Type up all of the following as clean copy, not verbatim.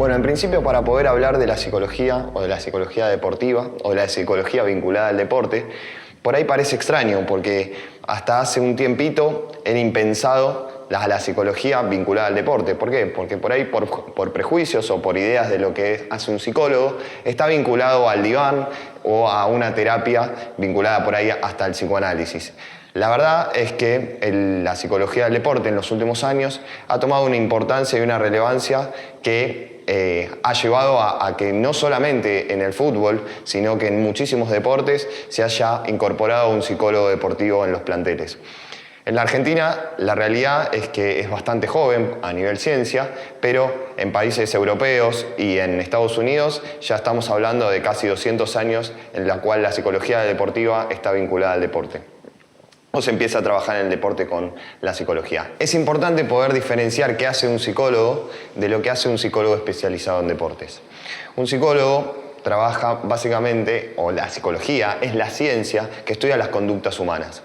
Bueno, en principio, para poder hablar de la psicología o de la psicología deportiva o de la psicología vinculada al deporte, por ahí parece extraño porque hasta hace un tiempito era impensado la psicología vinculada al deporte. ¿Por qué? Porque por ahí por prejuicios o por ideas de lo que hace un psicólogo está vinculado al diván o a una terapia vinculada por ahí hasta el psicoanálisis. La verdad es que la psicología del deporte en los últimos años ha tomado una importancia y una relevancia que ha llevado a que no solamente en el fútbol, sino que en muchísimos deportes se haya incorporado un psicólogo deportivo en los planteles. En la Argentina la realidad es que es bastante joven a nivel ciencia, pero en países europeos y en Estados Unidos ya estamos hablando de casi 200 años en la cual la psicología deportiva está vinculada al deporte. O se empieza a trabajar en el deporte con la psicología. Es importante poder diferenciar qué hace un psicólogo de lo que hace un psicólogo especializado en deportes. Un psicólogo trabaja básicamente, o la psicología es la ciencia que estudia las conductas humanas.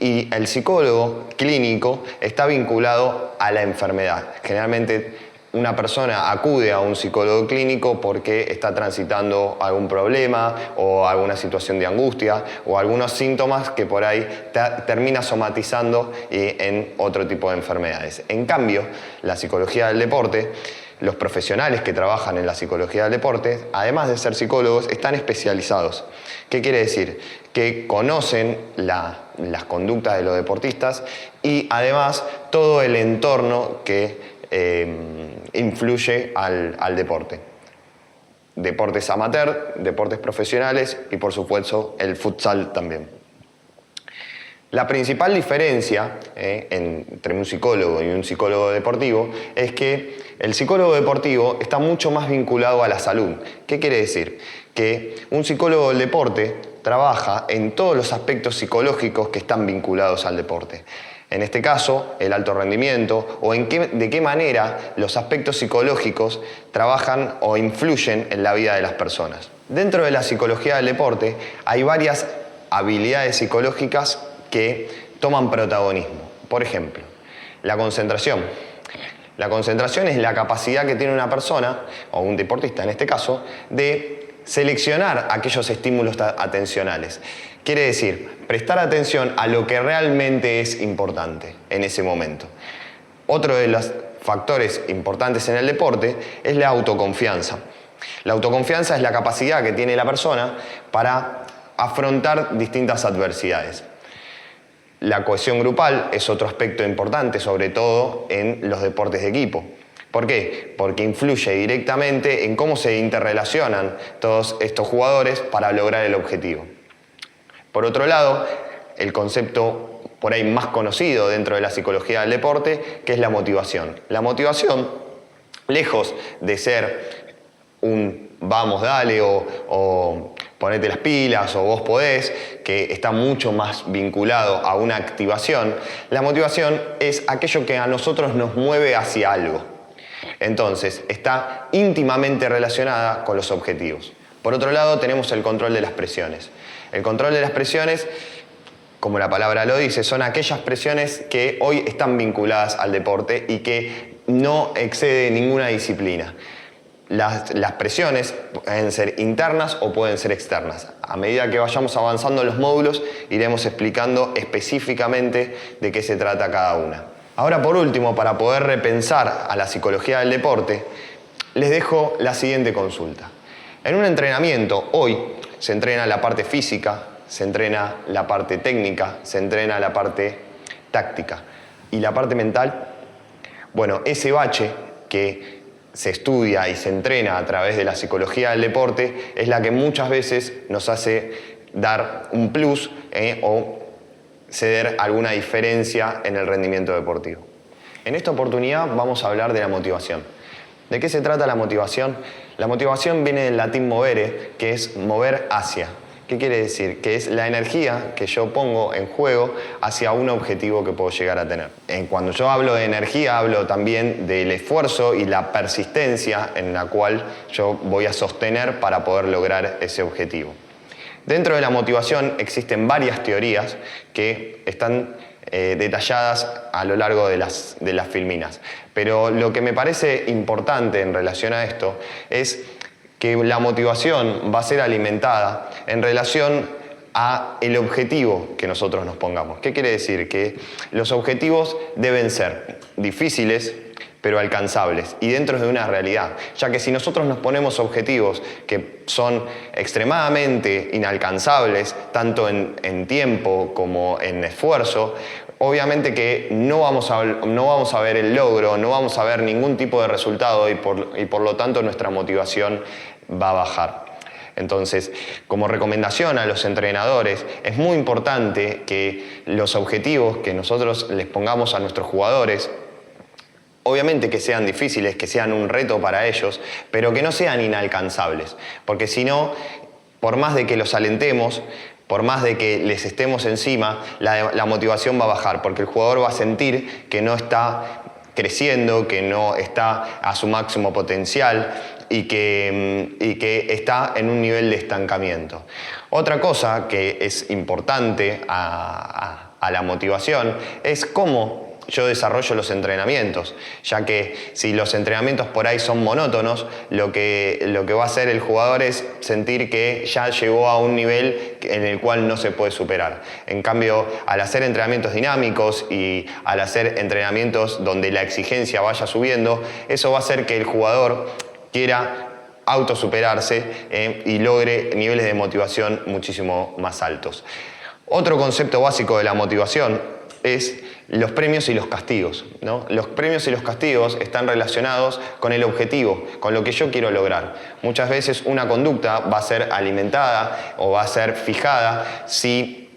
Y el psicólogo clínico está vinculado a la enfermedad. Generalmente una persona acude a un psicólogo clínico porque está transitando algún problema o alguna situación de angustia o algunos síntomas que por ahí termina somatizando en otro tipo de enfermedades. En cambio, la psicología del deporte, los profesionales que trabajan en la psicología del deporte, además de ser psicólogos, están especializados. ¿Qué quiere decir? Que conocen las conductas de los deportistas y además todo el entorno que influye al deporte. Deportes amateur, deportes profesionales y por supuesto el futsal también. La principal diferencia entre un psicólogo y un psicólogo deportivo es que el psicólogo deportivo está mucho más vinculado a la salud. ¿Qué quiere decir? Que un psicólogo del deporte trabaja en todos los aspectos psicológicos que están vinculados al deporte. En este caso, el alto rendimiento o de qué manera los aspectos psicológicos trabajan o influyen en la vida de las personas. Dentro de la psicología del deporte hay varias habilidades psicológicas que toman protagonismo. Por ejemplo, la concentración. La concentración es la capacidad que tiene una persona, o un deportista en este caso, de seleccionar aquellos estímulos atencionales. Quiere decir, prestar atención a lo que realmente es importante en ese momento. Otro de los factores importantes en el deporte es la autoconfianza. La autoconfianza es la capacidad que tiene la persona para afrontar distintas adversidades. La cohesión grupal es otro aspecto importante, sobre todo en los deportes de equipo. ¿Por qué? Porque influye directamente en cómo se interrelacionan todos estos jugadores para lograr el objetivo. Por otro lado, el concepto por ahí más conocido dentro de la psicología del deporte, que es la motivación. La motivación, lejos de ser un vamos, dale o ponete las pilas o vos podés, que está mucho más vinculado a una activación, la motivación es aquello que a nosotros nos mueve hacia algo. Entonces, está íntimamente relacionada con los objetivos. Por otro lado, tenemos el control de las presiones. El control de las presiones, como la palabra lo dice, son aquellas presiones que hoy están vinculadas al deporte y que no excede ninguna disciplina. Las presiones pueden ser internas o pueden ser externas. A medida que vayamos avanzando en los módulos, iremos explicando específicamente de qué se trata cada una. Ahora, por último, para poder repensar a la psicología del deporte, les dejo la siguiente consulta. En un entrenamiento, hoy, se entrena la parte física, se entrena la parte técnica, se entrena la parte táctica. ¿Y la parte mental? Bueno, ese bache que se estudia y se entrena a través de la psicología del deporte es la que muchas veces nos hace dar un plus o ceder alguna diferencia en el rendimiento deportivo. En esta oportunidad vamos a hablar de la motivación. ¿De qué se trata la motivación? La motivación viene del latín movere, que es mover hacia. ¿Qué quiere decir? Que es la energía que yo pongo en juego hacia un objetivo que puedo llegar a tener. Cuando yo hablo de energía, hablo también del esfuerzo y la persistencia en la cual yo voy a sostener para poder lograr ese objetivo. Dentro de la motivación existen varias teorías que están detalladas a lo largo de las filminas. Pero lo que me parece importante en relación a esto es que la motivación va a ser alimentada en relación a el objetivo que nosotros nos pongamos. ¿Qué quiere decir? Que los objetivos deben ser difíciles, pero alcanzables y dentro de una realidad, ya que si nosotros nos ponemos objetivos que son extremadamente inalcanzables, tanto en tiempo como en esfuerzo, obviamente que no vamos a ver el logro, no vamos a ver ningún tipo de resultado y por lo tanto nuestra motivación va a bajar. Entonces, como recomendación a los entrenadores, es muy importante que los objetivos que nosotros les pongamos a nuestros jugadores, obviamente que sean difíciles, que sean un reto para ellos, pero que no sean inalcanzables. Porque si no, por más de que los alentemos, por más de que les estemos encima, la motivación va a bajar, porque el jugador va a sentir que no está creciendo, que no está a su máximo potencial y que está en un nivel de estancamiento. Otra cosa que es importante a la motivación es cómo yo desarrollo los entrenamientos, ya que si los entrenamientos por ahí son monótonos, lo que va a hacer el jugador es sentir que ya llegó a un nivel en el cual no se puede superar. En cambio, al hacer entrenamientos dinámicos y al hacer entrenamientos donde la exigencia vaya subiendo, eso va a hacer que el jugador quiera autosuperarse y logre niveles de motivación muchísimo más altos. Otro concepto básico de la motivación es los premios y los castigos, ¿no? Los premios y los castigos están relacionados con el objetivo, con lo que yo quiero lograr. Muchas veces una conducta va a ser alimentada o va a ser fijada si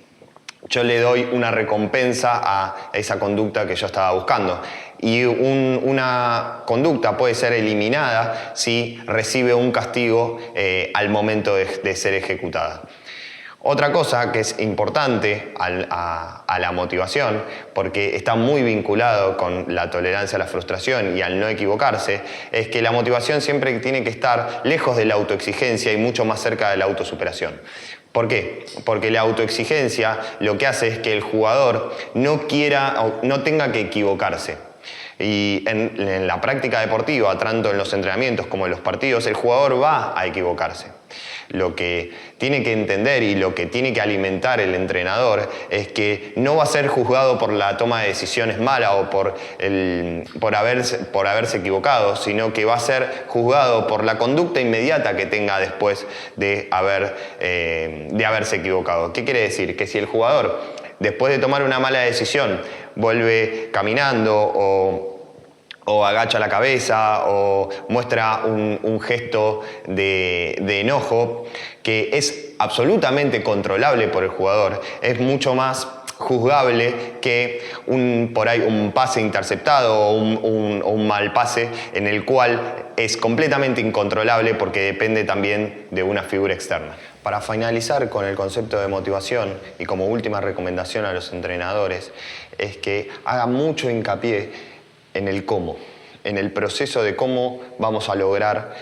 yo le doy una recompensa a esa conducta que yo estaba buscando. Y una conducta puede ser eliminada si recibe un castigo al momento de ser ejecutada. Otra cosa que es importante a la motivación, porque está muy vinculado con la tolerancia a la frustración y al no equivocarse, es que la motivación siempre tiene que estar lejos de la autoexigencia y mucho más cerca de la autosuperación. ¿Por qué? Porque la autoexigencia lo que hace es que el jugador no tenga que equivocarse. Y en la práctica deportiva, tanto en los entrenamientos como en los partidos, el jugador va a equivocarse. Lo que tiene que entender y lo que tiene que alimentar el entrenador es que no va a ser juzgado por la toma de decisiones mala o por haberse equivocado, sino que va a ser juzgado por la conducta inmediata que tenga después de haberse equivocado. ¿Qué quiere decir? Que si el jugador, después de tomar una mala decisión, vuelve caminando o agacha la cabeza o muestra un gesto de enojo que es absolutamente controlable por el jugador, es mucho más juzgable que por ahí un pase interceptado o un mal pase en el cual es completamente incontrolable porque depende también de una figura externa. Para finalizar con el concepto de motivación y como última recomendación a los entrenadores es que hagan mucho hincapié en el cómo, en el proceso de cómo vamos a lograr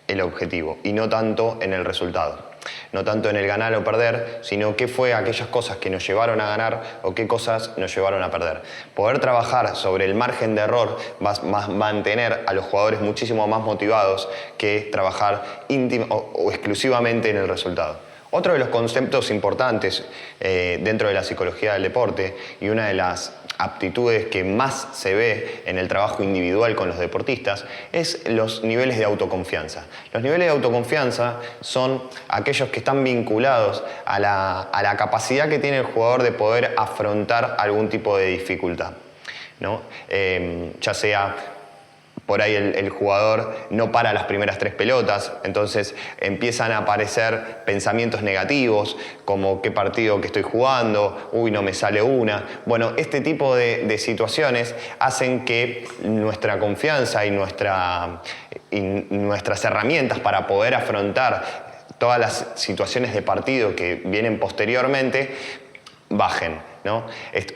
el objetivo y no tanto en el resultado. No tanto en el ganar o perder, sino qué fue aquellas cosas que nos llevaron a ganar o qué cosas nos llevaron a perder. Poder trabajar sobre el margen de error va a mantener a los jugadores muchísimo más motivados que trabajar o exclusivamente en el resultado. Otro de los conceptos importantes dentro de la psicología del deporte y una de las aptitudes que más se ve en el trabajo individual con los deportistas es los niveles de autoconfianza. Los niveles de autoconfianza son aquellos que están vinculados a la capacidad que tiene el jugador de poder afrontar algún tipo de dificultad, ¿no? Ya sea por ahí el jugador no para las primeras 3 pelotas, entonces empiezan a aparecer pensamientos negativos, como qué partido que estoy jugando, uy, no me sale una. Bueno, este tipo de situaciones hacen que nuestra confianza y nuestras herramientas para poder afrontar todas las situaciones de partido que vienen posteriormente bajen. ¿no?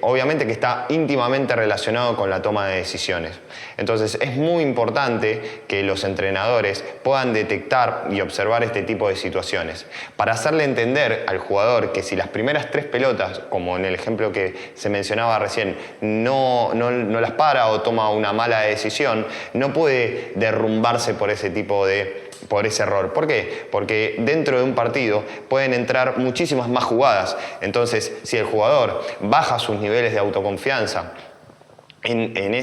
Obviamente que está íntimamente relacionado con la toma de decisiones. Entonces es muy importante que los entrenadores puedan detectar y observar este tipo de situaciones para hacerle entender al jugador que si las primeras 3 pelotas, como en el ejemplo que se mencionaba recién, no las para o toma una mala decisión, no puede derrumbarse por ese error. ¿Por qué? Porque dentro de un partido pueden entrar muchísimas más jugadas. Entonces, si el jugador baja sus niveles de autoconfianza en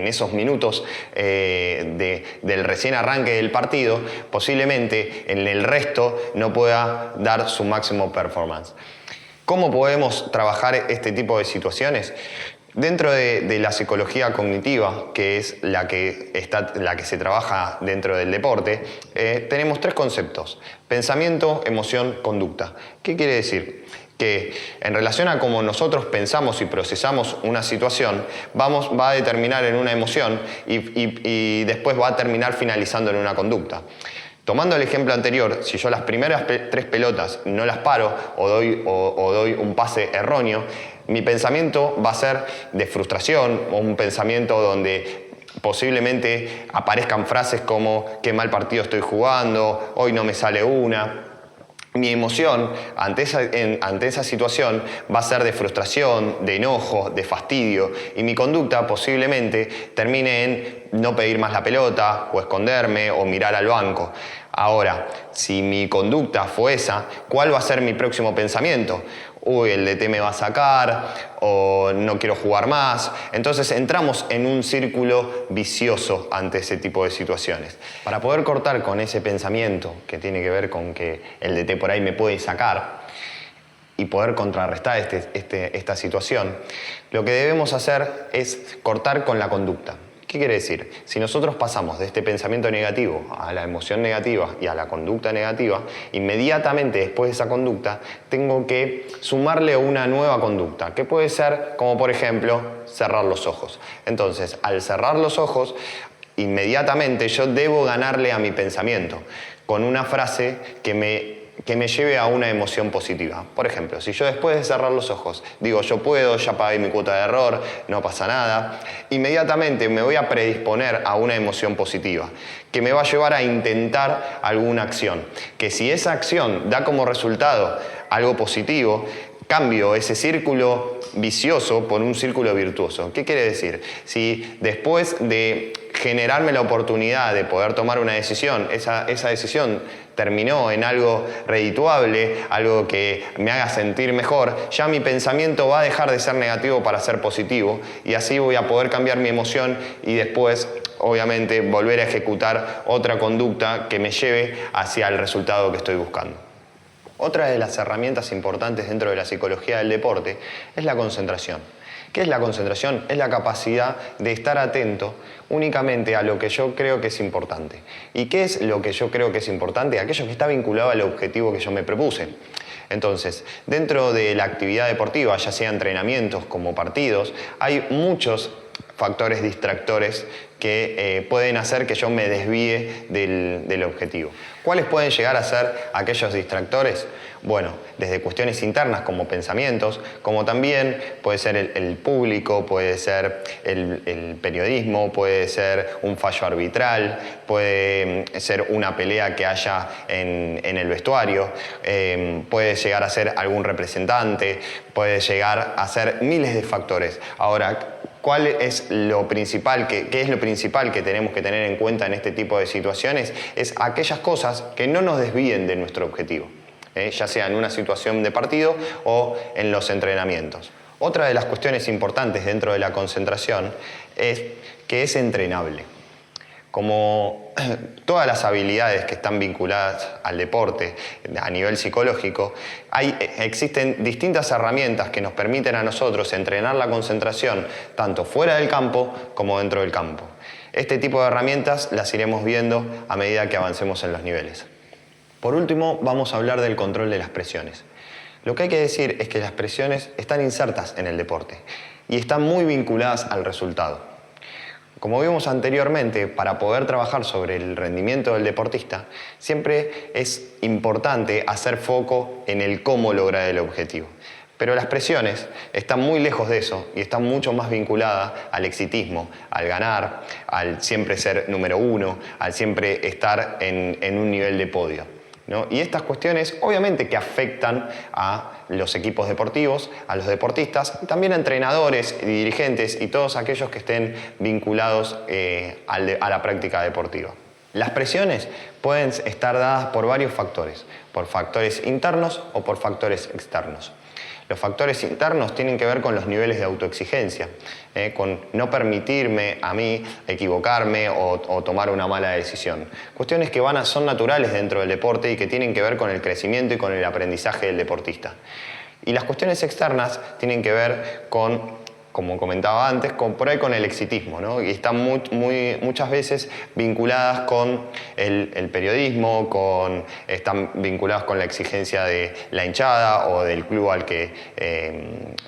esos minutos del recién arranque del partido, posiblemente en el resto no pueda dar su máximo performance. ¿Cómo podemos trabajar este tipo de situaciones? Dentro de la psicología cognitiva, que es la que se trabaja dentro del deporte, tenemos 3 conceptos: pensamiento, emoción, conducta. ¿Qué quiere decir? Que en relación a cómo nosotros pensamos y procesamos una situación, va a determinar en una emoción y después va a terminar finalizando en una conducta. Tomando el ejemplo anterior, si yo las primeras 3 pelotas no las paro o doy un pase erróneo, mi pensamiento va a ser de frustración, o un pensamiento donde posiblemente aparezcan frases como qué mal partido estoy jugando, hoy no me sale una. Mi emoción ante esa situación va a ser de frustración, de enojo, de fastidio, y mi conducta posiblemente termine en no pedir más la pelota o esconderme o mirar al banco. Ahora, si mi conducta fue esa, ¿cuál va a ser mi próximo pensamiento? Uy, el DT me va a sacar, o no quiero jugar más. Entonces entramos en un círculo vicioso ante ese tipo de situaciones. Para poder cortar con ese pensamiento que tiene que ver con que el DT por ahí me puede sacar y poder contrarrestar esta situación, lo que debemos hacer es cortar con la conducta. ¿Qué quiere decir? Si nosotros pasamos de este pensamiento negativo a la emoción negativa y a la conducta negativa, inmediatamente después de esa conducta tengo que sumarle una nueva conducta, que puede ser, como por ejemplo, cerrar los ojos. Entonces, al cerrar los ojos, inmediatamente yo debo ganarle a mi pensamiento con una frase que me lleve a una emoción positiva. Por ejemplo, si yo después de cerrar los ojos digo yo puedo, ya pagué mi cuota de error, no pasa nada, inmediatamente me voy a predisponer a una emoción positiva que me va a llevar a intentar alguna acción, que si esa acción da como resultado algo positivo, cambio ese círculo vicioso por un círculo virtuoso. ¿Qué quiere decir? Si después de generarme la oportunidad de poder tomar una decisión, esa decisión terminó en algo redituable, algo que me haga sentir mejor, ya mi pensamiento va a dejar de ser negativo para ser positivo, y así voy a poder cambiar mi emoción y después, obviamente, volver a ejecutar otra conducta que me lleve hacia el resultado que estoy buscando. Otra de las herramientas importantes dentro de la psicología del deporte es la concentración. ¿Qué es la concentración? Es la capacidad de estar atento únicamente a lo que yo creo que es importante. ¿Y qué es lo que yo creo que es importante? Aquello que está vinculado al objetivo que yo me propuse. Entonces, dentro de la actividad deportiva, ya sea entrenamientos como partidos, hay muchos factores distractores que pueden hacer que yo me desvíe del objetivo. ¿Cuáles pueden llegar a ser aquellos distractores? Bueno, desde cuestiones internas como pensamientos, como también puede ser el público, puede ser el periodismo, puede ser un fallo arbitral, puede ser una pelea que haya en el vestuario, puede llegar a ser algún representante, puede llegar a ser miles de factores. Ahora, ¿cuál es lo principal? ¿Qué es lo principal que tenemos que tener en cuenta en este tipo de situaciones? Es aquellas cosas que no nos desvíen de nuestro objetivo, ya sea en una situación de partido o en los entrenamientos. Otra de las cuestiones importantes dentro de la concentración es que es entrenable. Como todas las habilidades que están vinculadas al deporte a nivel psicológico, existen distintas herramientas que nos permiten a nosotros entrenar la concentración tanto fuera del campo como dentro del campo. Este tipo de herramientas las iremos viendo a medida que avancemos en los niveles. Por último, vamos a hablar del control de las presiones. Lo que hay que decir es que las presiones están insertas en el deporte y están muy vinculadas al resultado. Como vimos anteriormente, para poder trabajar sobre el rendimiento del deportista, siempre es importante hacer foco en el cómo lograr el objetivo. Pero las presiones están muy lejos de eso y están mucho más vinculadas al exitismo, al ganar, al siempre ser número uno, al siempre estar en un nivel de podio, ¿no? Y estas cuestiones obviamente que afectan a los equipos deportivos, a los deportistas, y también a entrenadores y dirigentes y todos aquellos que estén vinculados a la práctica deportiva. Las presiones pueden estar dadas por varios factores, por factores internos o por factores externos. Los factores internos tienen que ver con los niveles de autoexigencia, con no permitirme a mí equivocarme o tomar una mala decisión. Cuestiones que son naturales dentro del deporte y que tienen que ver con el crecimiento y con el aprendizaje del deportista. Y las cuestiones externas tienen que ver con, como comentaba antes, por ahí con el exitismo, ¿no? Y están muchas veces vinculadas con el periodismo, están vinculadas con la exigencia de la hinchada o del club al que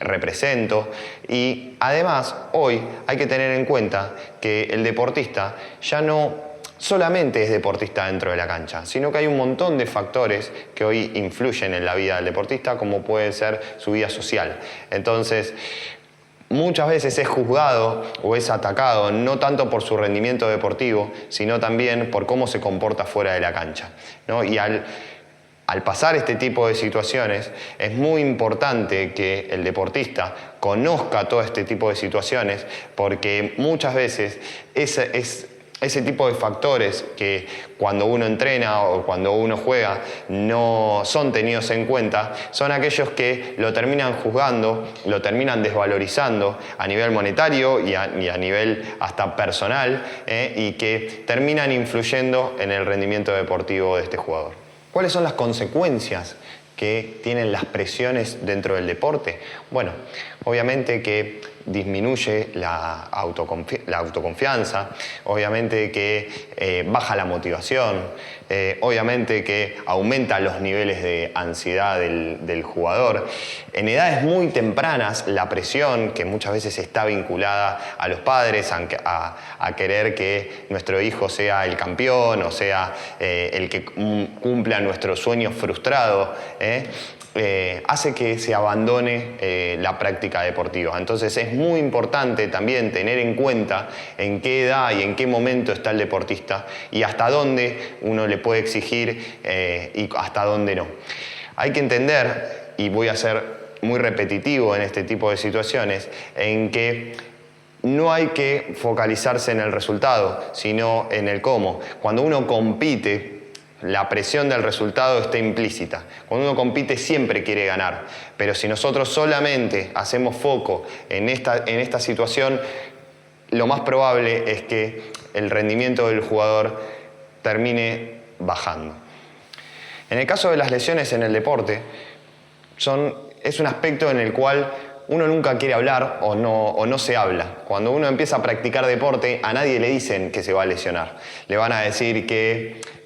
represento. Y además, hoy hay que tener en cuenta que el deportista ya no solamente es deportista dentro de la cancha, sino que hay un montón de factores que hoy influyen en la vida del deportista, como puede ser su vida social. Entonces, muchas veces es juzgado o es atacado no tanto por su rendimiento deportivo, sino también por cómo se comporta fuera de la cancha, ¿no? Y al pasar este tipo de situaciones, es muy importante que el deportista conozca todo este tipo de situaciones, porque muchas veces ese tipo de factores que cuando uno entrena o cuando uno juega no son tenidos en cuenta, son aquellos que lo terminan juzgando, lo terminan desvalorizando a nivel monetario y a nivel hasta personal, y que terminan influyendo en el rendimiento deportivo de este jugador. ¿Cuáles son las consecuencias que tienen las presiones dentro del deporte? Bueno, obviamente que disminuye la autoconfianza, obviamente que baja la motivación, obviamente que aumenta los niveles de ansiedad del jugador. En edades muy tempranas, la presión, que muchas veces está vinculada a los padres, a querer que nuestro hijo sea el campeón o sea el que cumpla nuestro sueño frustrado, hace que se abandone la práctica deportiva. Entonces es muy importante también tener en cuenta en qué edad y en qué momento está el deportista y hasta dónde uno le puede exigir y hasta dónde no. Hay que entender, y voy a ser muy repetitivo en este tipo de situaciones, en que no hay que focalizarse en el resultado, sino en el cómo. Cuando uno compite, la presión del resultado está implícita. Cuando uno compite siempre quiere ganar, pero si nosotros solamente hacemos foco en esta situación, lo más probable es que el rendimiento del jugador termine bajando. En el caso de las lesiones en el deporte, es un aspecto en el cual uno nunca quiere hablar o no se habla. Cuando uno empieza a practicar deporte, a nadie le dicen que se va a lesionar. Le van a decir que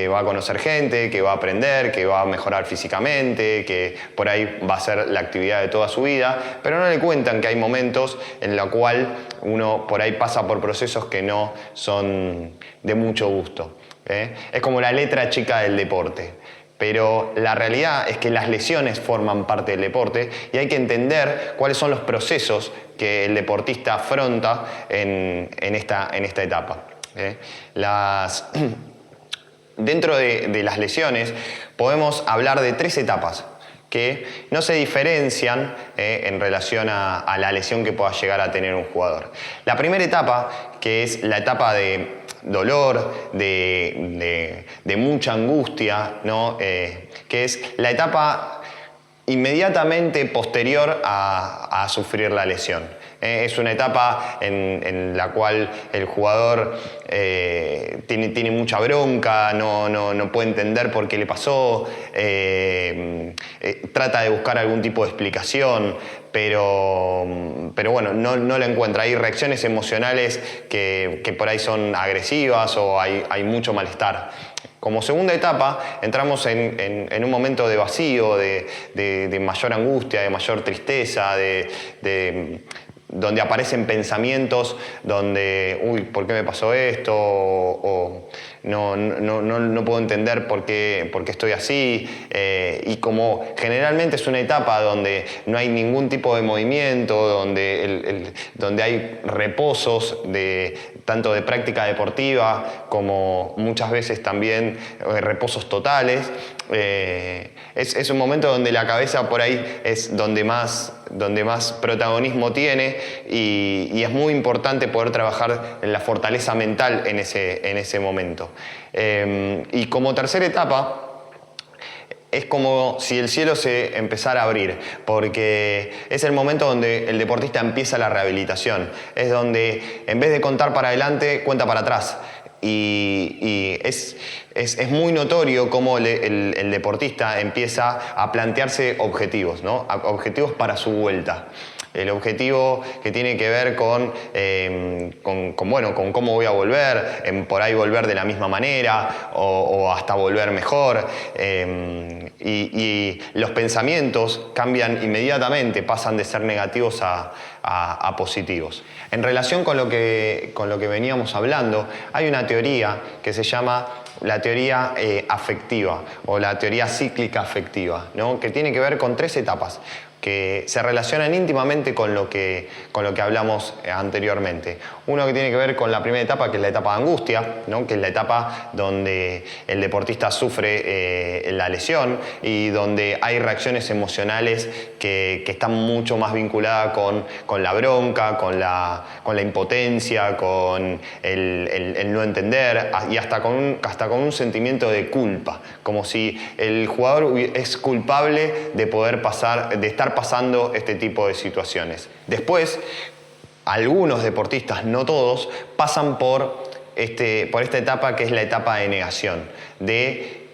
va a conocer gente, que va a aprender, que va a mejorar físicamente, que por ahí va a ser la actividad de toda su vida, pero no le cuentan que hay momentos en los cuales uno por ahí pasa por procesos que no son de mucho gusto. Es como la letra chica del deporte. Pero la realidad es que las lesiones forman parte del deporte y hay que entender cuáles son los procesos que el deportista afronta en esta etapa. Dentro de las lesiones podemos hablar de 3 etapas que no se diferencian en relación a la lesión que pueda llegar a tener un jugador. La primera etapa, que es la etapa de dolor, de mucha angustia, ¿no? Que es la etapa inmediatamente posterior a sufrir la lesión. Es una etapa en la cual el jugador tiene mucha bronca, no puede entender por qué le pasó, trata de buscar algún tipo de explicación, pero bueno, no la encuentra. Hay reacciones emocionales que por ahí son agresivas o hay mucho malestar. Como segunda etapa, entramos en un momento de vacío, de mayor angustia, de mayor tristeza, de donde aparecen pensamientos, donde, uy, ¿por qué me pasó esto? O no puedo entender por qué estoy así. Y como generalmente es una etapa donde no hay ningún tipo de movimiento, donde hay reposos tanto de práctica deportiva como muchas veces también reposos totales, es un momento donde la cabeza por ahí es donde más protagonismo tiene y es muy importante poder trabajar en la fortaleza mental en ese momento. Y como tercera etapa, es como si el cielo se empezara a abrir, porque es el momento donde el deportista empieza la rehabilitación. Es donde en vez de contar para adelante, cuenta para atrás. Y es muy notorio cómo el deportista empieza a plantearse objetivos, ¿no? Objetivos para su vuelta. El objetivo que tiene que ver con cómo voy a volver, por ahí volver de la misma manera o hasta volver mejor. Y los pensamientos cambian inmediatamente, pasan de ser negativos a positivos. En relación con lo que veníamos hablando, hay una teoría que se llama la teoría afectiva o la teoría cíclica afectiva, ¿no? Que tiene que ver con 3 etapas que se relacionan íntimamente con lo que hablamos anteriormente. Uno que tiene que ver con la primera etapa, que es la etapa de angustia, ¿no? Que es la etapa donde el deportista sufre la lesión y donde hay reacciones emocionales que están mucho más vinculadas con la bronca, con la impotencia, con el no entender y hasta con un sentimiento de culpa, como si el jugador es culpable de estar pasando este tipo de situaciones. Después, algunos deportistas, no todos, pasan por esta etapa que es la etapa de negación, de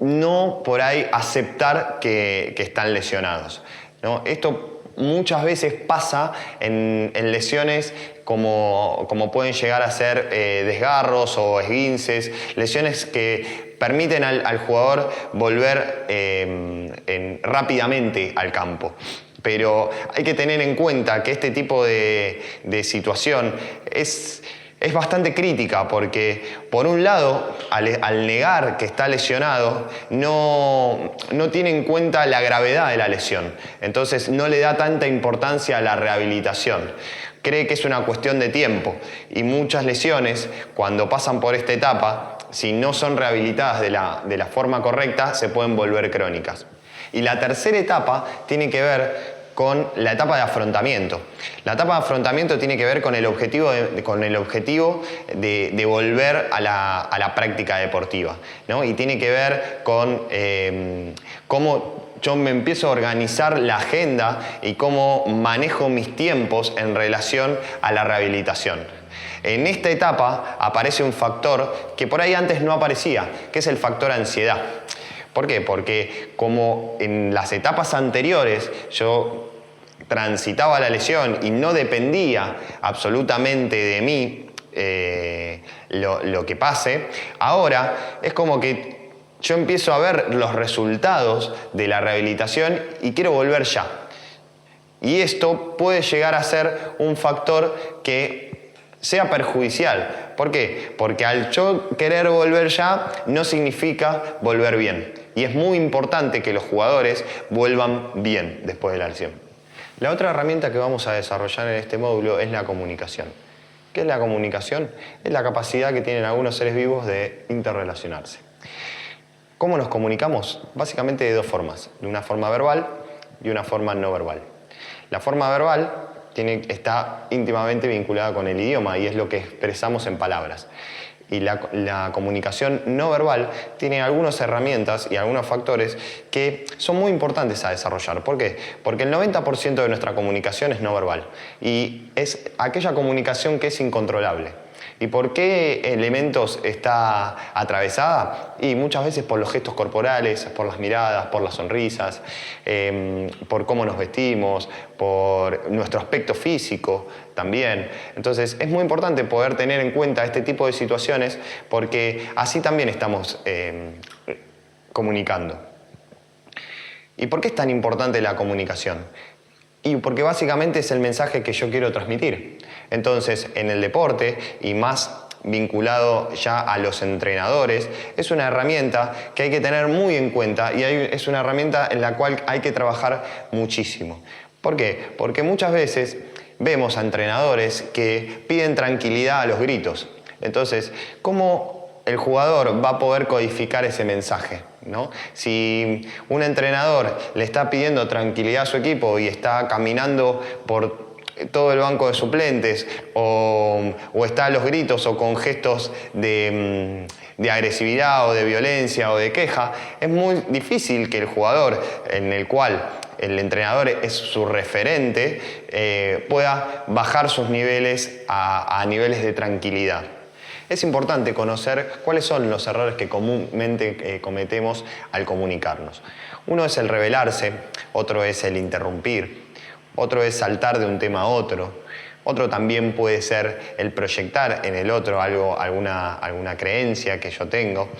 no por ahí aceptar que están lesionados, ¿no? Esto muchas veces pasa en lesiones como pueden llegar a ser desgarros o esguinces, lesiones que permiten al jugador volver rápidamente al campo. Pero hay que tener en cuenta que este tipo de situación es bastante crítica porque, por un lado, al negar que está lesionado, no tiene en cuenta la gravedad de la lesión. Entonces no le da tanta importancia a la rehabilitación. Cree que es una cuestión de tiempo y muchas lesiones, cuando pasan por esta etapa, si no son rehabilitadas de la forma correcta, se pueden volver crónicas. Y la tercera etapa tiene que ver con la etapa de afrontamiento. La etapa de afrontamiento tiene que ver con el objetivo de volver a la práctica deportiva, ¿no? Y tiene que ver con cómo yo me empiezo a organizar la agenda y cómo manejo mis tiempos en relación a la rehabilitación. En esta etapa aparece un factor que por ahí antes no aparecía, que es el factor ansiedad. ¿Por qué? Porque como en las etapas anteriores yo transitaba la lesión y no dependía absolutamente de mí lo que pase, ahora es como que yo empiezo a ver los resultados de la rehabilitación y quiero volver ya. Y esto puede llegar a ser un factor que sea perjudicial. ¿Por qué? Porque al yo querer volver ya no significa volver bien. Y es muy importante que los jugadores vuelvan bien después de la lesión. La otra herramienta que vamos a desarrollar en este módulo es la comunicación. ¿Qué es la comunicación? Es la capacidad que tienen algunos seres vivos de interrelacionarse. ¿Cómo nos comunicamos? Básicamente de 2 formas. De una forma verbal y una forma no verbal. La forma verbal está íntimamente vinculada con el idioma y es lo que expresamos en palabras. Y la comunicación no verbal tiene algunas herramientas y algunos factores que son muy importantes a desarrollar. ¿Por qué? Porque el 90% de nuestra comunicación es no verbal y es aquella comunicación que es incontrolable. ¿Y por qué elementos está atravesada? Y muchas veces por los gestos corporales, por las miradas, por las sonrisas, por cómo nos vestimos, por nuestro aspecto físico también. Entonces es muy importante poder tener en cuenta este tipo de situaciones porque así también estamos comunicando. ¿Y por qué es tan importante la comunicación? Y porque básicamente es el mensaje que yo quiero transmitir. Entonces, en el deporte, y más vinculado ya a los entrenadores, es una herramienta que hay que tener muy en cuenta y es una herramienta en la cual hay que trabajar muchísimo. ¿Por qué? Porque muchas veces vemos a entrenadores que piden tranquilidad a los gritos. Entonces, ¿cómo el jugador va a poder codificar ese mensaje, ¿no? Si un entrenador le está pidiendo tranquilidad a su equipo y está caminando por todo el banco de suplentes o está a los gritos o con gestos de agresividad o de violencia o de queja, es muy difícil que el jugador, en el cual el entrenador es su referente, pueda bajar sus niveles a niveles de tranquilidad. Es importante conocer cuáles son los errores que comúnmente cometemos al comunicarnos. Uno es el rebelarse, otro es el interrumpir, otro es saltar de un tema a otro, otro también puede ser el proyectar en el otro alguna creencia que yo tengo.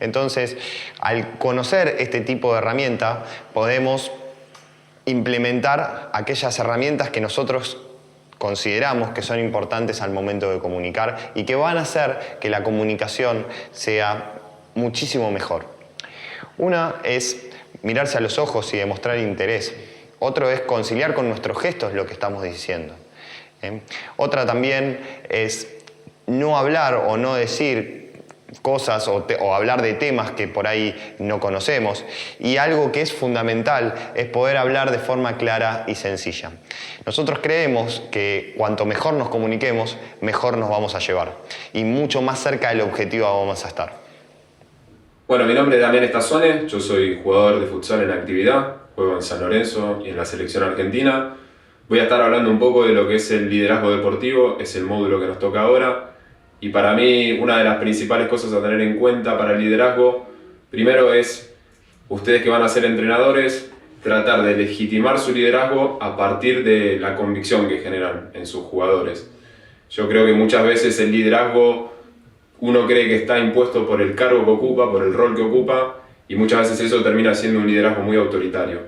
Entonces, al conocer este tipo de herramienta, podemos implementar aquellas herramientas que nosotros consideramos que son importantes al momento de comunicar y que van a hacer que la comunicación sea muchísimo mejor. Una es mirarse a los ojos y demostrar interés. Otro es conciliar con nuestros gestos lo que estamos diciendo. Otra también es no hablar o no decir cosas o hablar de temas que por ahí no conocemos. Y algo que es fundamental es poder hablar de forma clara y sencilla. Nosotros creemos que cuanto mejor nos comuniquemos, mejor nos vamos a llevar y mucho más cerca del objetivo vamos a estar. Bueno, mi nombre es Damián Estazone, yo soy jugador de futsal en actividad, juego en San Lorenzo y en la selección argentina. Voy a estar hablando un poco de lo que es el liderazgo deportivo, es el módulo que nos toca ahora. Y para mí, una de las principales cosas a tener en cuenta para el liderazgo, primero es, ustedes que van a ser entrenadores, tratar de legitimar su liderazgo a partir de la convicción que generan en sus jugadores. Yo creo que muchas veces el liderazgo, uno cree que está impuesto por el cargo que ocupa, por el rol que ocupa, y muchas veces eso termina siendo un liderazgo muy autoritario.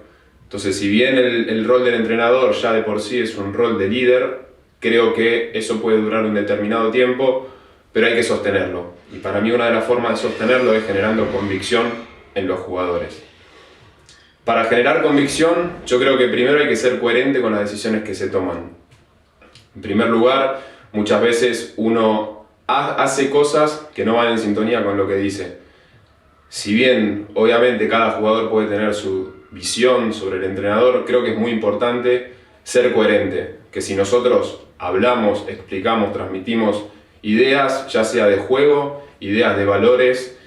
Entonces, si bien el rol del entrenador ya de por sí es un rol de líder, creo que eso puede durar un determinado tiempo, pero hay que sostenerlo. Y para mí una de las formas de sostenerlo es generando convicción en los jugadores. Para generar convicción, yo creo que primero hay que ser coherente con las decisiones que se toman. En primer lugar, muchas veces uno hace cosas que no van en sintonía con lo que dice. Si bien, obviamente, cada jugador puede tener su visión sobre el entrenador, creo que es muy importante ser coherente. Que si nosotros hablamos, explicamos, transmitimos ideas, ya sea de juego, ideas de valores,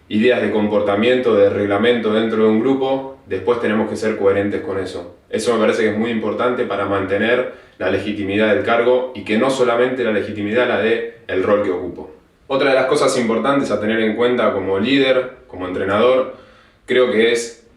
ideas de comportamiento, de reglamento dentro de un grupo, después tenemos que ser coherentes con eso. Eso me parece que es muy importante para mantener la legitimidad del cargo y que no solamente la legitimidad la dé el rol que ocupo. Otra de las cosas importantes a tener en cuenta como líder, como entrenador, creo que es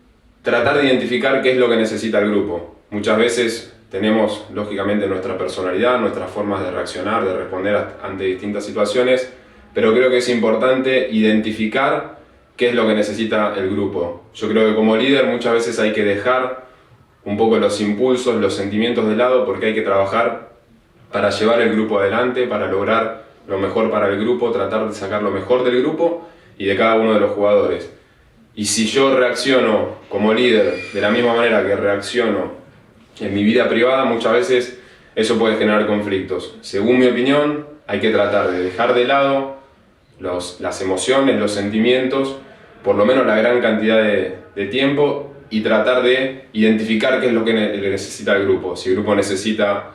tratar de identificar qué es lo que necesita el grupo. Muchas veces tenemos, lógicamente, nuestra personalidad, nuestras formas de reaccionar, de responder ante distintas situaciones, pero creo que es importante identificar qué es lo que necesita el grupo. Yo creo que como líder muchas veces hay que dejar un poco los impulsos, los sentimientos de lado, porque hay que trabajar para llevar el grupo adelante, para lograr lo mejor para el grupo, tratar de sacar lo mejor del grupo y de cada uno de los jugadores. Y si yo reacciono como líder de la misma manera que reacciono en mi vida privada, muchas veces eso puede generar conflictos. Según mi opinión, hay que tratar de dejar de lado las emociones, los sentimientos, por lo menos la gran cantidad de tiempo, y tratar de identificar qué es lo que necesita el grupo. Si el grupo necesita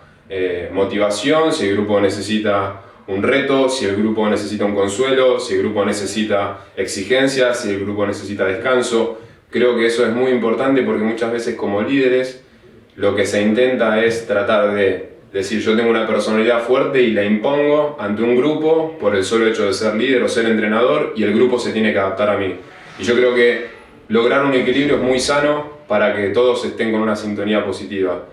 motivación, si el grupo necesita un reto, si el grupo necesita un consuelo, si el grupo necesita exigencias, si el grupo necesita descanso. Creo que eso es muy importante porque muchas veces como líderes lo que se intenta es tratar de decir yo tengo una personalidad fuerte y la impongo ante un grupo por el solo hecho de ser líder o ser entrenador y el grupo se tiene que adaptar a mí. Y yo creo que lograr un equilibrio es muy sano para que todos estén con una sintonía positiva.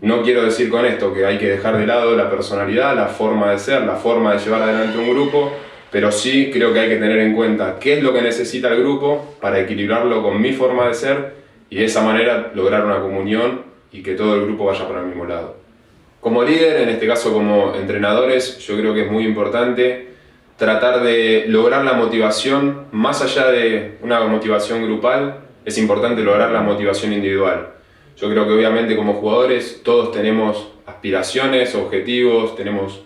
No quiero decir con esto que hay que dejar de lado la personalidad, la forma de ser, la forma de llevar adelante un grupo, pero sí creo que hay que tener en cuenta qué es lo que necesita el grupo para equilibrarlo con mi forma de ser y de esa manera lograr una comunión y que todo el grupo vaya para el mismo lado. Como líder, en este caso como entrenadores, yo creo que es muy importante tratar de lograr la motivación, más allá de una motivación grupal, es importante lograr la motivación individual. Yo creo que obviamente como jugadores todos tenemos aspiraciones, objetivos, tenemos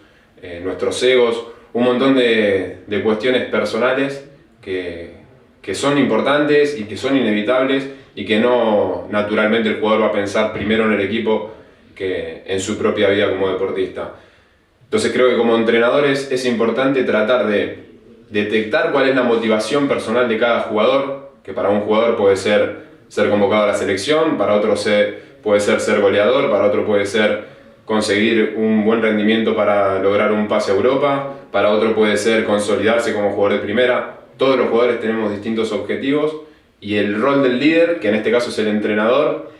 nuestros egos, un montón de cuestiones personales que son importantes y que son inevitables y que no naturalmente el jugador va a pensar primero en el equipo que en su propia vida como deportista. Entonces creo que como entrenadores es importante tratar de detectar cuál es la motivación personal de cada jugador, que para un jugador puede ser convocado a la selección, para otro puede ser goleador, para otro puede ser conseguir un buen rendimiento para lograr un pase a Europa, para otro puede ser consolidarse como jugador de primera. Todos los jugadores tenemos distintos objetivos y el rol del líder, que en este caso es el entrenador,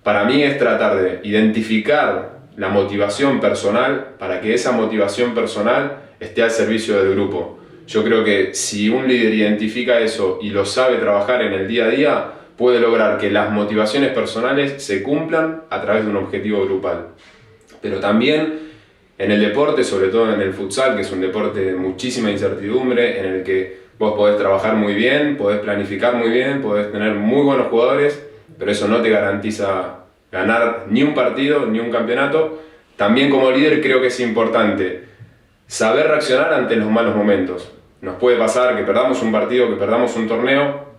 para mí es tratar de identificar la motivación personal para que esa motivación personal esté al servicio del grupo. Yo creo que si un líder identifica eso y lo sabe trabajar en el día a día, puede lograr que las motivaciones personales se cumplan a través de un objetivo grupal. Pero también en el deporte, sobre todo en el futsal, que es un deporte de muchísima incertidumbre, en el que vos podés trabajar muy bien, podés planificar muy bien, podés tener muy buenos jugadores, pero eso no te garantiza ganar ni un partido, ni un campeonato. También como líder creo que es importante saber reaccionar ante los malos momentos. Nos puede pasar que perdamos un partido, que perdamos un torneo,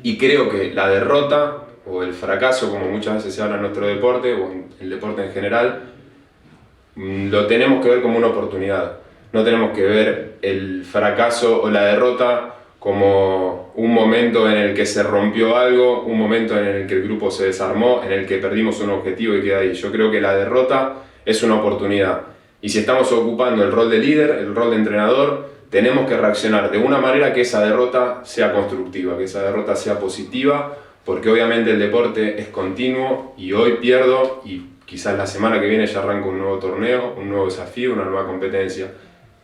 y creo que la derrota o el fracaso, como muchas veces se habla en nuestro deporte o en el deporte en general, lo tenemos que ver como una oportunidad. No tenemos que ver el fracaso o la derrota como un momento en el que se rompió algo, un momento en el que el grupo se desarmó, en el que perdimos un objetivo y queda ahí. Yo creo que la derrota es una oportunidad. Y si estamos ocupando el rol de líder, el rol de entrenador, tenemos que reaccionar de una manera que esa derrota sea constructiva, que esa derrota sea positiva, porque obviamente el deporte es continuo y hoy pierdo y quizás la semana que viene ya arranco un nuevo torneo, un nuevo desafío, una nueva competencia.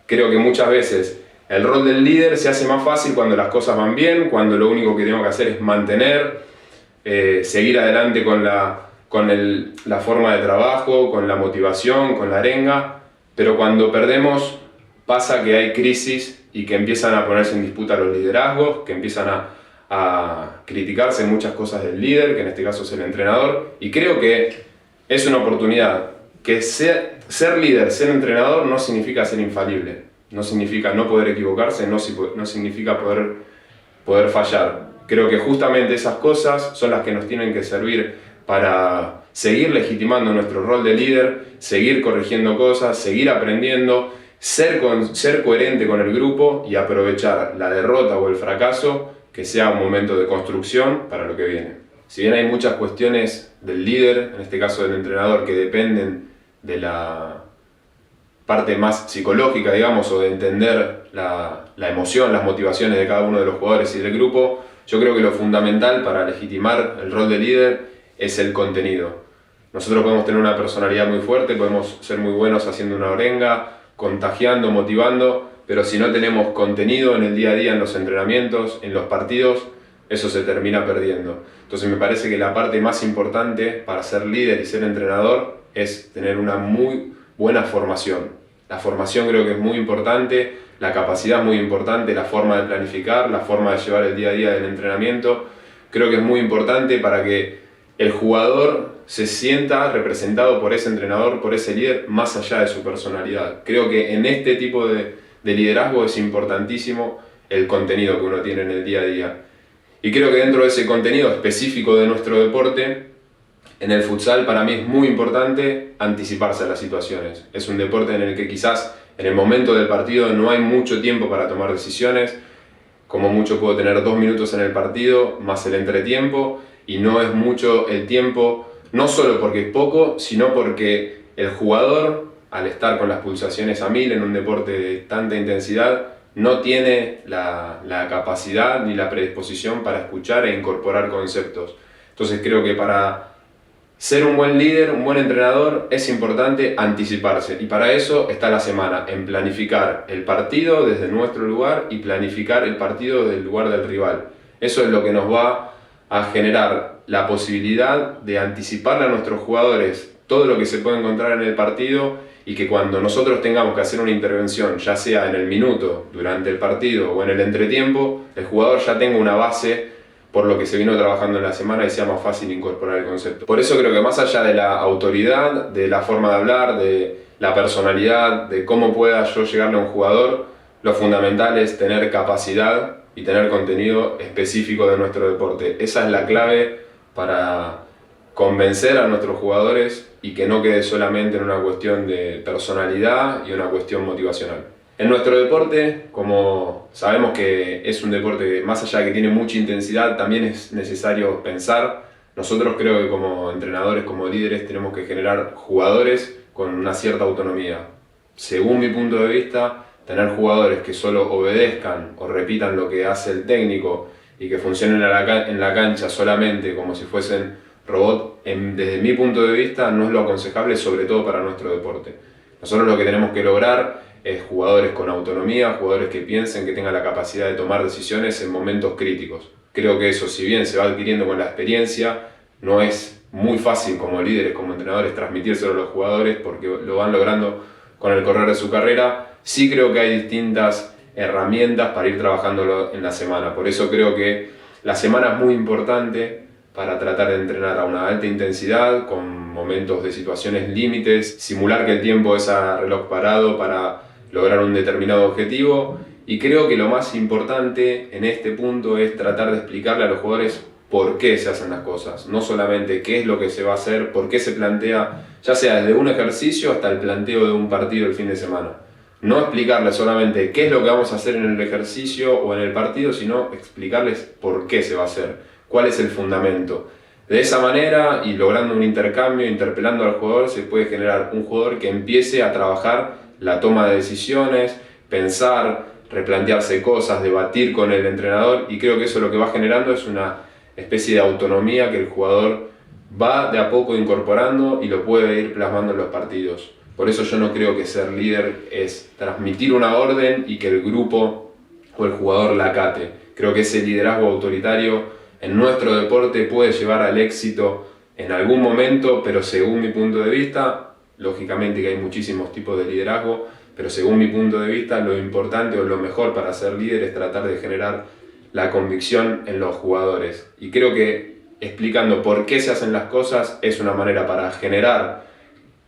Creo que muchas veces el rol del líder se hace más fácil cuando las cosas van bien, cuando lo único que tengo que hacer es mantener, seguir adelante con la forma de trabajo, con la motivación, con la arenga, pero cuando perdemos pasa que hay crisis y que empiezan a ponerse en disputa los liderazgos, que empiezan a criticarse muchas cosas del líder, que en este caso es el entrenador, y creo que es una oportunidad, que ser líder, ser entrenador no significa ser infalible. No significa no poder equivocarse, no significa poder fallar. Creo que justamente esas cosas son las que nos tienen que servir para seguir legitimando nuestro rol de líder, seguir corrigiendo cosas, seguir aprendiendo, ser coherente con el grupo y aprovechar la derrota o el fracaso que sea un momento de construcción para lo que viene. Si bien hay muchas cuestiones del líder, en este caso del entrenador, que dependen de la parte más psicológica, digamos, o de entender la emoción, las motivaciones de cada uno de los jugadores y del grupo, yo creo que lo fundamental para legitimar el rol de líder es el contenido. Nosotros podemos tener una personalidad muy fuerte, podemos ser muy buenos haciendo una arenga, contagiando, motivando, pero si no tenemos contenido en el día a día, en los entrenamientos, en los partidos, eso se termina perdiendo. Entonces me parece que la parte más importante para ser líder y ser entrenador es tener una muy buena formación. La formación creo que es muy importante, la capacidad es muy importante, la forma de planificar, la forma de llevar el día a día del entrenamiento. Creo que es muy importante para que el jugador se sienta representado por ese entrenador, por ese líder, más allá de su personalidad. Creo que en este tipo de liderazgo es importantísimo el contenido que uno tiene en el día a día. Y creo que dentro de ese contenido específico de nuestro deporte, en el futsal para mí es muy importante anticiparse a las situaciones. Es un deporte en el que quizás en el momento del partido no hay mucho tiempo para tomar decisiones. Como mucho puedo tener 2 minutos en el partido, más el entretiempo, y no es mucho el tiempo, no solo porque es poco, sino porque el jugador, al estar con las pulsaciones a 1000 en un deporte de tanta intensidad, no tiene la capacidad ni la predisposición para escuchar e incorporar conceptos. Entonces creo que para ser un buen líder, un buen entrenador, es importante anticiparse. Y para eso está la semana, en planificar el partido desde nuestro lugar y planificar el partido del lugar del rival. Eso es lo que nos va a generar la posibilidad de anticiparle a nuestros jugadores todo lo que se puede encontrar en el partido y que cuando nosotros tengamos que hacer una intervención, ya sea en el minuto, durante el partido o en el entretiempo, el jugador ya tenga una base por lo que se vino trabajando en la semana y sea más fácil incorporar el concepto. Por eso creo que más allá de la autoridad, de la forma de hablar, de la personalidad, de cómo pueda yo llegarle a un jugador, lo fundamental es tener capacidad y tener contenido específico de nuestro deporte. Esa es la clave para convencer a nuestros jugadores y que no quede solamente en una cuestión de personalidad y una cuestión motivacional. En nuestro deporte, como sabemos que es un deporte que más allá de que tiene mucha intensidad, también es necesario pensar. Nosotros creo que como entrenadores, como líderes, tenemos que generar jugadores con una cierta autonomía. Según mi punto de vista, tener jugadores que solo obedezcan o repitan lo que hace el técnico y que funcionen en la cancha solamente como si fuesen robots, desde mi punto de vista no es lo aconsejable, sobre todo para nuestro deporte. Nosotros lo que tenemos que lograr es jugadores con autonomía, jugadores que piensen, que tengan la capacidad de tomar decisiones en momentos críticos. Creo que eso, si bien se va adquiriendo con la experiencia, no es muy fácil como líderes, como entrenadores, transmitírselo a los jugadores porque lo van logrando con el correr de su carrera. Sí creo que hay distintas herramientas para ir trabajándolo en la semana. Por eso creo que la semana es muy importante para tratar de entrenar a una alta intensidad, con momentos de situaciones límites, simular que el tiempo es a reloj parado para lograr un determinado objetivo. Y creo que lo más importante en este punto es tratar de explicarle a los jugadores por qué se hacen las cosas, no solamente qué es lo que se va a hacer, por qué se plantea, ya sea desde un ejercicio hasta el planteo de un partido el fin de semana. No explicarles solamente qué es lo que vamos a hacer en el ejercicio o en el partido, sino explicarles por qué se va a hacer, cuál es el fundamento. De esa manera, y logrando un intercambio, interpelando al jugador, se puede generar un jugador que empiece a trabajar la toma de decisiones, pensar, replantearse cosas, debatir con el entrenador, y creo que eso lo que va generando es una especie de autonomía que el jugador va de a poco incorporando y lo puede ir plasmando en los partidos. Por eso yo no creo que ser líder es transmitir una orden y que el grupo o el jugador la acate. Creo que ese liderazgo autoritario en nuestro deporte puede llevar al éxito en algún momento, pero según mi punto de vista, lógicamente que hay muchísimos tipos de liderazgo, pero según mi punto de vista lo importante o lo mejor para ser líder es tratar de generar la convicción en los jugadores. Y creo que explicando por qué se hacen las cosas es una manera para generar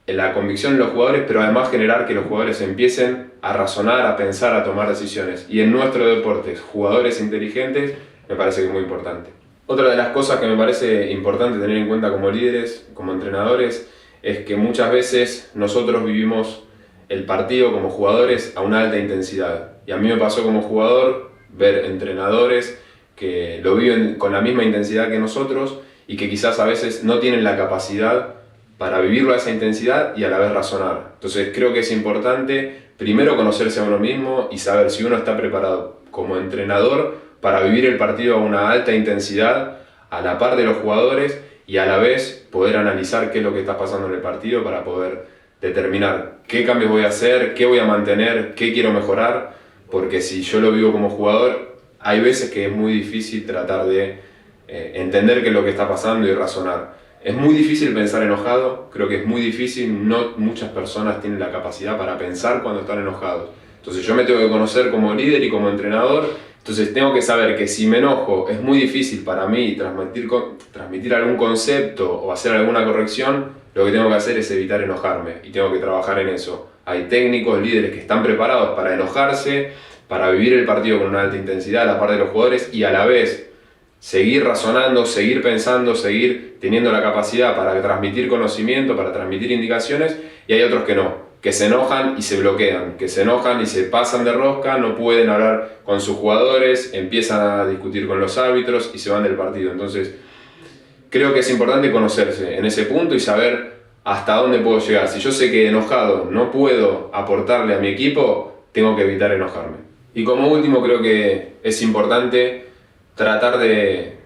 la convicción en los jugadores, pero además generar que los jugadores empiecen a razonar, a pensar, a tomar decisiones. Y en nuestro deporte, jugadores inteligentes, me parece que es muy importante. Otra de las cosas que me parece importante tener en cuenta como líderes, como entrenadores, es que muchas veces nosotros vivimos el partido como jugadores a una alta intensidad. Y a mí me pasó como jugador ver entrenadores que lo viven con la misma intensidad que nosotros y que quizás a veces no tienen la capacidad para vivirlo a esa intensidad y a la vez razonar. Entonces creo que es importante primero conocerse a uno mismo y saber si uno está preparado como entrenador para vivir el partido a una alta intensidad a la par de los jugadores y a la vez poder analizar qué es lo que está pasando en el partido para poder determinar qué cambios voy a hacer, qué voy a mantener, qué quiero mejorar, porque si yo lo vivo como jugador, hay veces que es muy difícil tratar de entender qué es lo que está pasando y razonar. Es muy difícil pensar enojado, creo que es muy difícil, no muchas personas tienen la capacidad para pensar cuando están enojados. Entonces yo me tengo que conocer como líder y como entrenador, entonces tengo que saber que si me enojo es muy difícil para mí transmitir algún concepto o hacer alguna corrección, lo que tengo que hacer es evitar enojarme y tengo que trabajar en eso. Hay técnicos, líderes que están preparados para enojarse, para vivir el partido con una alta intensidad a la par de los jugadores y a la vez seguir razonando, seguir pensando, seguir teniendo la capacidad para transmitir conocimiento, para transmitir indicaciones, y hay otros que no, que se enojan y se bloquean, que se enojan y se pasan de rosca, no pueden hablar con sus jugadores, empiezan a discutir con los árbitros y se van del partido. Entonces, creo que es importante conocerse en ese punto y saber hasta dónde puedo llegar. Si yo sé que enojado no puedo aportarle a mi equipo, tengo que evitar enojarme. Y como último, creo que es importante tratar de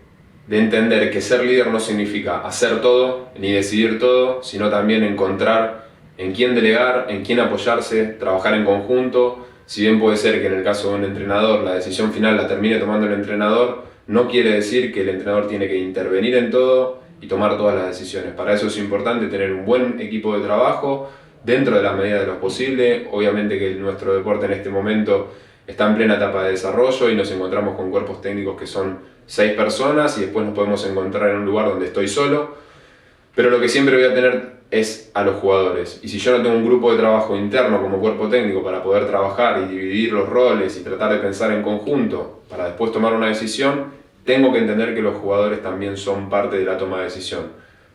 entender que ser líder no significa hacer todo ni decidir todo, sino también encontrar en quién delegar, en quién apoyarse, trabajar en conjunto. Si bien puede ser que en el caso de un entrenador la decisión final la termine tomando el entrenador, no quiere decir que el entrenador tiene que intervenir en todo y tomar todas las decisiones. Para eso es importante tener un buen equipo de trabajo dentro de la medida de lo posible. Obviamente que nuestro deporte en este momento está en plena etapa de desarrollo y nos encontramos con cuerpos técnicos que son 6 personas y después nos podemos encontrar en un lugar donde estoy solo. Pero lo que siempre voy a tener es a los jugadores. Y si yo no tengo un grupo de trabajo interno como cuerpo técnico para poder trabajar y dividir los roles y tratar de pensar en conjunto para después tomar una decisión, tengo que entender que los jugadores también son parte de la toma de decisión.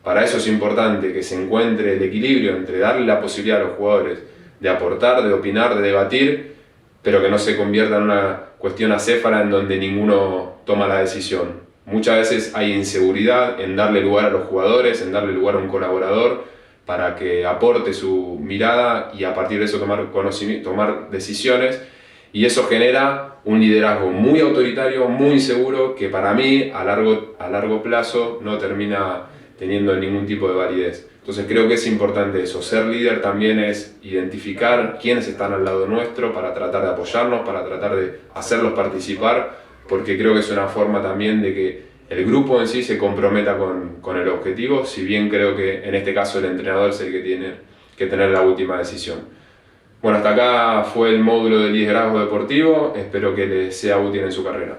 Para eso es importante que se encuentre el equilibrio entre darle la posibilidad a los jugadores de aportar, de opinar, de debatir, pero que no se convierta en una cuestión acéfala en donde ninguno toma la decisión. Muchas veces hay inseguridad en darle lugar a los jugadores, en darle lugar a un colaborador para que aporte su mirada y a partir de eso tomar decisiones, y eso genera un liderazgo muy autoritario, muy inseguro, que para mí a largo plazo no termina teniendo ningún tipo de validez. Entonces creo que es importante eso. Ser líder también es identificar quiénes están al lado nuestro para tratar de apoyarnos, para tratar de hacerlos participar, porque creo que es una forma también de que el grupo en sí se comprometa con el objetivo, si bien creo que en este caso el entrenador es el que tiene que tener la última decisión. Bueno, hasta acá fue el módulo de liderazgo deportivo, espero que les sea útil en su carrera.